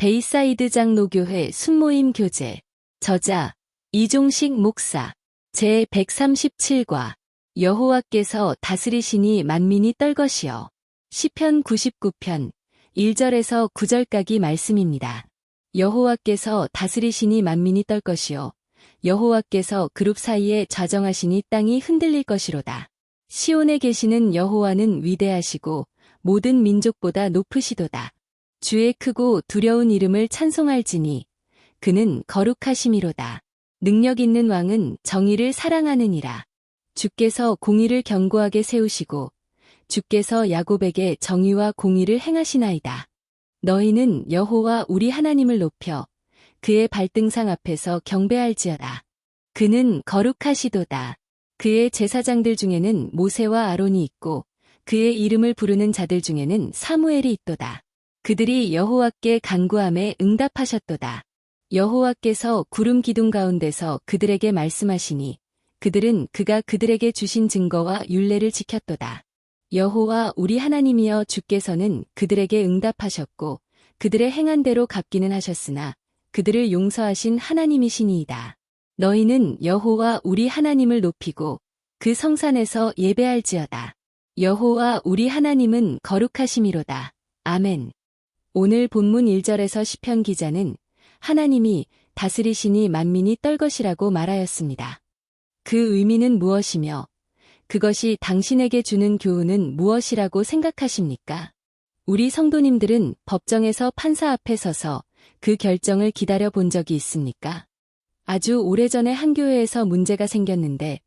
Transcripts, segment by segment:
베이사이드 장로교회 순모임 교재. 저자 이종식 목사. 제 137과 여호와께서 다스리시니 만민이 떨것이여. 시편 99편 1절에서 9절까지 말씀입니다. 여호와께서 다스리시니 만민이 떨것이요. 여호와께서 그룹 사이에 좌정하시니 땅이 흔들릴 것이로다. 시온에 계시는 여호와는 위대하시고 모든 민족보다 높으시도다. 주의 크고 두려운 이름을 찬송할지니 그는 거룩하심이로다. 능력 있는 왕은 정의를 사랑하느니라. 주께서 공의를 견고하게 세우시고 주께서 야곱에게 정의와 공의를 행하시나이다. 너희는 여호와 우리 하나님을 높여 그의 발등상 앞에서 경배할지어다. 그는 거룩하시도다. 그의 제사장들 중에는 모세와 아론이 있고 그의 이름을 부르는 자들 중에는 사무엘이 있도다. 그들이 여호와께 간구함에 응답하셨도다. 여호와께서 구름 기둥 가운데서 그들에게 말씀하시니 그들은 그가 그들에게 주신 증거와 율례를 지켰도다. 여호와 우리 하나님이여 주께서는 그들에게 응답하셨고 그들의 행한 대로 갚기는 하셨으나 그들을 용서하신 하나님이시니이다. 너희는 여호와 우리 하나님을 높이고 그 성산에서 예배할지어다. 여호와 우리 하나님은 거룩하심이로다. 아멘. 오늘 본문 1절에서 시편 기자는 하나님이 다스리시니 만민이 떨것이라고 말하였습니다. 그 의미는 무엇이며 그것이 당신에게 주는 교훈은 무엇이라고 생각하십니까? 우리 성도님들은 법정에서 판사 앞에 서서 그 결정을 기다려 본 적이 있습니까? 아주 오래전에 한 교회에서 문제가 생겼는데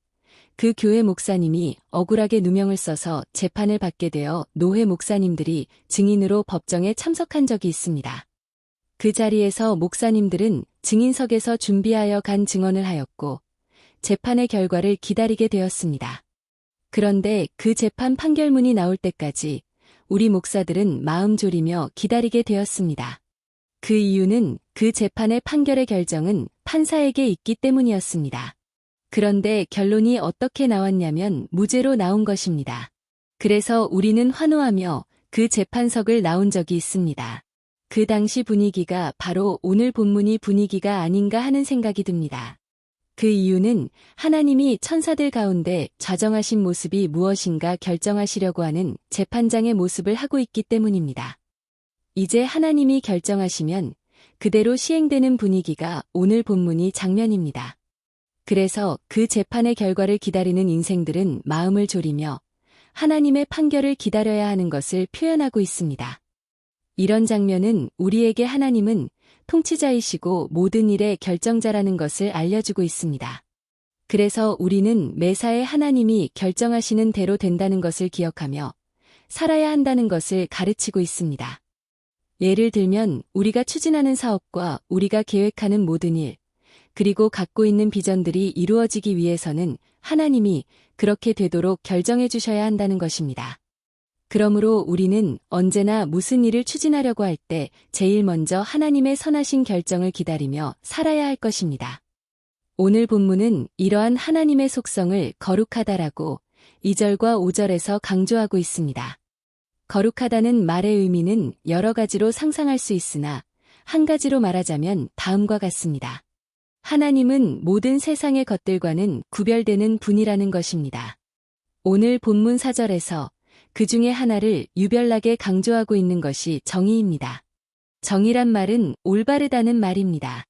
그 교회 목사님이 억울하게 누명을 써서 재판을 받게 되어 노회 목사님들이 증인으로 법정에 참석한 적이 있습니다. 그 자리에서 목사님들은 증인석에서 준비하여 간 증언을 하였고 재판의 결과를 기다리게 되었습니다. 그런데 그 재판 판결문이 나올 때까지 우리 목사들은 마음 졸이며 기다리게 되었습니다. 그 이유는 그 재판의 판결의 결정은 판사에게 있기 때문이었습니다. 그런데 결론이 어떻게 나왔냐면 무죄로 나온 것입니다. 그래서 우리는 환호하며 그 재판석을 나온 적이 있습니다. 그 당시 분위기가 바로 오늘 본문이 분위기가 아닌가 하는 생각이 듭니다. 그 이유는 하나님이 천사들 가운데 좌정하신 모습이 무엇인가 결정하시려고 하는 재판장의 모습을 하고 있기 때문입니다. 이제 하나님이 결정하시면 그대로 시행되는 분위기가 오늘 본문이 장면입니다. 그래서 그 재판의 결과를 기다리는 인생들은 마음을 졸이며 하나님의 판결을 기다려야 하는 것을 표현하고 있습니다. 이런 장면은 우리에게 하나님은 통치자이시고 모든 일의 결정자라는 것을 알려주고 있습니다. 그래서 우리는 매사에 하나님이 결정하시는 대로 된다는 것을 기억하며 살아야 한다는 것을 가르치고 있습니다. 예를 들면 우리가 추진하는 사업과 우리가 계획하는 모든 일, 그리고 갖고 있는 비전들이 이루어지기 위해서는 하나님이 그렇게 되도록 결정해 주셔야 한다는 것입니다. 그러므로 우리는 언제나 무슨 일을 추진하려고 할 때 제일 먼저 하나님의 선하신 결정을 기다리며 살아야 할 것입니다. 오늘 본문은 이러한 하나님의 속성을 거룩하다라고 2절과 5절에서 강조하고 있습니다. 거룩하다는 말의 의미는 여러 가지로 상상할 수 있으나 한 가지로 말하자면 다음과 같습니다. 하나님은 모든 세상의 것들과는 구별되는 분이라는 것입니다. 오늘 본문 4절에서 그 중에 하나를 유별나게 강조하고 있는 것이 정의입니다. 정의란 말은 올바르다는 말입니다.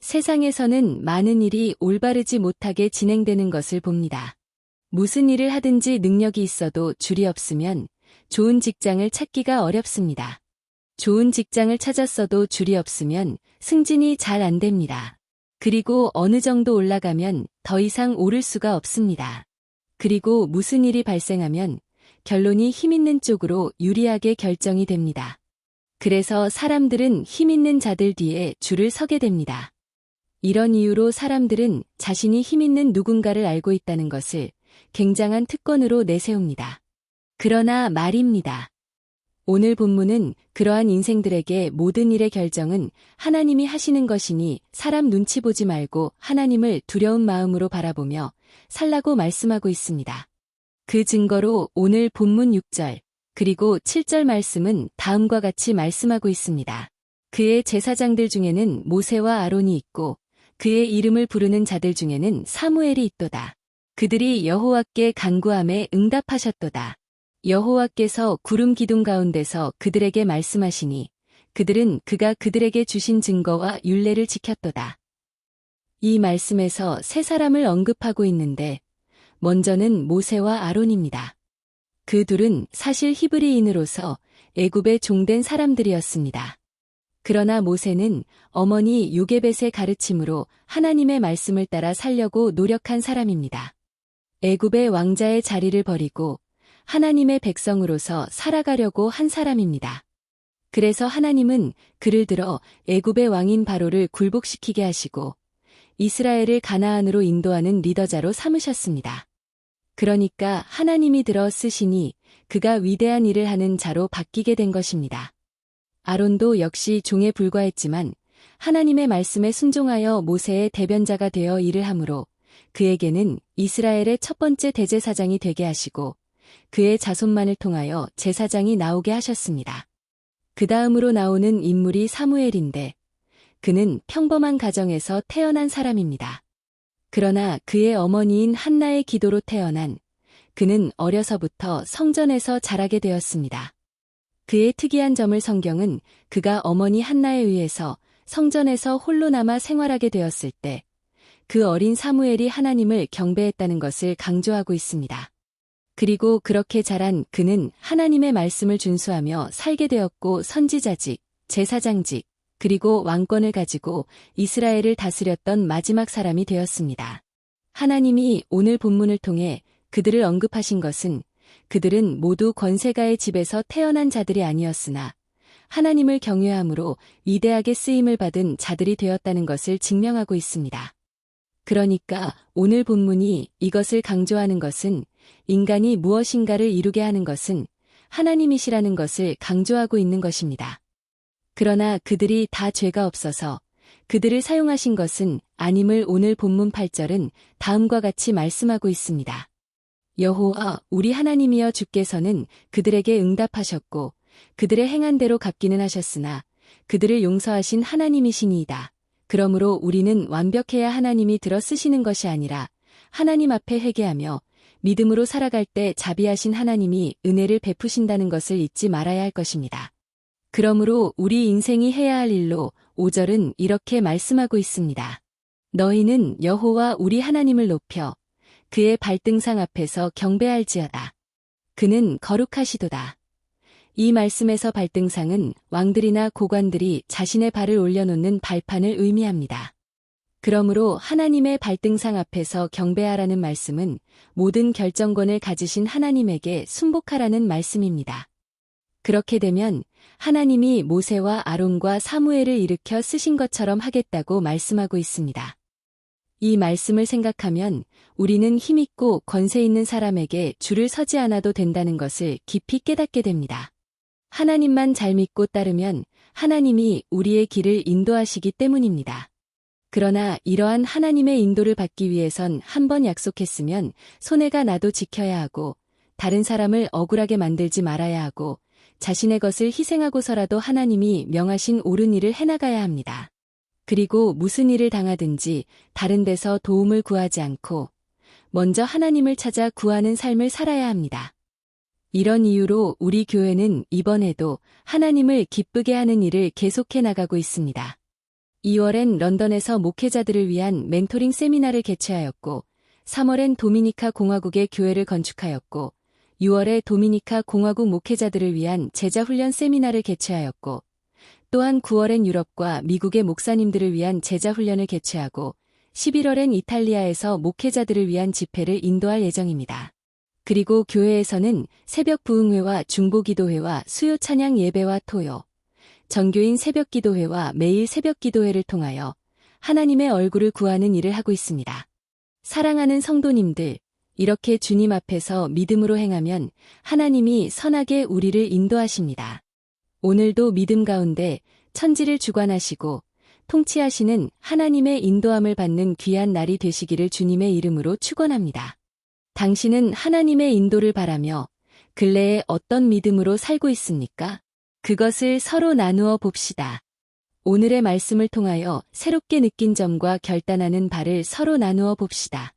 세상에서는 많은 일이 올바르지 못하게 진행되는 것을 봅니다. 무슨 일을 하든지 능력이 있어도 줄이 없으면 좋은 직장을 찾기가 어렵습니다. 좋은 직장을 찾았어도 줄이 없으면 승진이 잘 안 됩니다. 그리고 어느 정도 올라가면 더 이상 오를 수가 없습니다. 그리고 무슨 일이 발생하면 결론이 힘 있는 쪽으로 유리하게 결정이 됩니다. 그래서 사람들은 힘 있는 자들 뒤에 줄을 서게 됩니다. 이런 이유로 사람들은 자신이 힘 있는 누군가를 알고 있다는 것을 굉장한 특권으로 내세웁니다. 그러나 말입니다. 오늘 본문은 그러한 인생들에게 모든 일의 결정은 하나님이 하시는 것이니 사람 눈치 보지 말고 하나님을 두려운 마음으로 바라보며 살라고 말씀하고 있습니다. 그 증거로 오늘 본문 6절 그리고 7절 말씀은 다음과 같이 말씀하고 있습니다. 그의 제사장들 중에는 모세와 아론이 있고 그의 이름을 부르는 자들 중에는 사무엘이 있도다. 그들이 여호와께 간구함에 응답하셨도다. 여호와께서 구름 기둥 가운데서 그들에게 말씀하시니 그들은 그가 그들에게 주신 증거와 율례를 지켰도다. 이 말씀에서 세 사람을 언급하고 있는데 먼저는 모세와 아론입니다. 그 둘은 사실 히브리인으로서 애굽에 종된 사람들이었습니다. 그러나 모세는 어머니 요게벳의 가르침으로 하나님의 말씀을 따라 살려고 노력한 사람입니다. 애굽의 왕자의 자리를 버리고 하나님의 백성으로서 살아가려고 한 사람입니다. 그래서 하나님은 그를 들어 애굽의 왕인 바로를 굴복시키게 하시고 이스라엘을 가나안으로 인도하는 리더자로 삼으셨습니다. 그러니까 하나님이 들어 쓰시니 그가 위대한 일을 하는 자로 바뀌게 된 것입니다. 아론도 역시 종에 불과했지만 하나님의 말씀에 순종하여 모세의 대변자가 되어 일을 하므로 그에게는 이스라엘의 첫 번째 대제사장이 되게 하시고 그의 자손만을 통하여 제사장이 나오게 하셨습니다. 그 다음으로 나오는 인물이 사무엘인데 그는 평범한 가정에서 태어난 사람입니다. 그러나 그의 어머니인 한나의 기도로 태어난 그는 어려서부터 성전에서 자라게 되었습니다. 그의 특이한 점을 성경은 그가 어머니 한나에 의해서 성전에서 홀로 남아 생활하게 되었을 때 그 어린 사무엘이 하나님을 경배했다는 것을 강조하고 있습니다. 그리고 그렇게 자란 그는 하나님의 말씀을 준수하며 살게 되었고 선지자직, 제사장직, 그리고 왕권을 가지고 이스라엘을 다스렸던 마지막 사람이 되었습니다. 하나님이 오늘 본문을 통해 그들을 언급하신 것은 그들은 모두 권세가의 집에서 태어난 자들이 아니었으나 하나님을 경외함으로 위대하게 쓰임을 받은 자들이 되었다는 것을 증명하고 있습니다. 그러니까 오늘 본문이 이것을 강조하는 것은 인간이 무엇인가를 이루게 하는 것은 하나님이시라는 것을 강조하고 있는 것입니다. 그러나 그들이 다 죄가 없어서 그들을 사용하신 것은 아님을 오늘 본문 8절은 다음과 같이 말씀하고 있습니다. 여호와 우리 하나님이여 주께서는 그들에게 응답하셨고 그들의 행한 대로 갚기는 하셨으나 그들을 용서하신 하나님이시니이다. 그러므로 우리는 완벽해야 하나님이 들어 쓰시는 것이 아니라 하나님 앞에 회개하며 믿음으로 살아갈 때 자비하신 하나님이 은혜를 베푸신다는 것을 잊지 말아야 할 것입니다. 그러므로 우리 인생이 해야 할 일로 5절은 이렇게 말씀하고 있습니다. 너희는 여호와 우리 하나님을 높여 그의 발등상 앞에서 경배할지어다. 그는 거룩하시도다. 이 말씀에서 발등상은 왕들이나 고관들이 자신의 발을 올려놓는 발판을 의미합니다. 그러므로 하나님의 발등상 앞에서 경배하라는 말씀은 모든 결정권을 가지신 하나님에게 순복하라는 말씀입니다. 그렇게 되면 하나님이 모세와 아론과 사무엘을 일으켜 쓰신 것처럼 하겠다고 말씀하고 있습니다. 이 말씀을 생각하면 우리는 힘있고 권세 있는 사람에게 줄을 서지 않아도 된다는 것을 깊이 깨닫게 됩니다. 하나님만 잘 믿고 따르면 하나님이 우리의 길을 인도하시기 때문입니다. 그러나 이러한 하나님의 인도를 받기 위해선 한번 약속했으면 손해가 나도 지켜야 하고 다른 사람을 억울하게 만들지 말아야 하고 자신의 것을 희생하고서라도 하나님이 명하신 옳은 일을 해나가야 합니다. 그리고 무슨 일을 당하든지 다른 데서 도움을 구하지 않고 먼저 하나님을 찾아 구하는 삶을 살아야 합니다. 이런 이유로 우리 교회는 이번에도 하나님을 기쁘게 하는 일을 계속해 나가고 있습니다. 2월엔 런던에서 목회자들을 위한 멘토링 세미나를 개최하였고 3월엔 도미니카 공화국의 교회를 건축하였고 6월에 도미니카 공화국 목회자들을 위한 제자훈련 세미나를 개최하였고 또한 9월엔 유럽과 미국의 목사님들을 위한 제자훈련을 개최하고 11월엔 이탈리아에서 목회자들을 위한 집회를 인도할 예정입니다. 그리고 교회에서는 새벽 부흥회와 중보기도회와 수요 찬양 예배와 토요, 정교인 새벽 기도회와 매일 새벽 기도회를 통하여 하나님의 얼굴을 구하는 일을 하고 있습니다. 사랑하는 성도님들, 이렇게 주님 앞에서 믿음으로 행하면 하나님이 선하게 우리를 인도하십니다. 오늘도 믿음 가운데 천지를 주관하시고 통치하시는 하나님의 인도함을 받는 귀한 날이 되시기를 주님의 이름으로 축원합니다. 당신은 하나님의 인도를 바라며 근래에 어떤 믿음으로 살고 있습니까? 그것을 서로 나누어 봅시다. 오늘의 말씀을 통하여 새롭게 느낀 점과 결단하는 바를 서로 나누어 봅시다.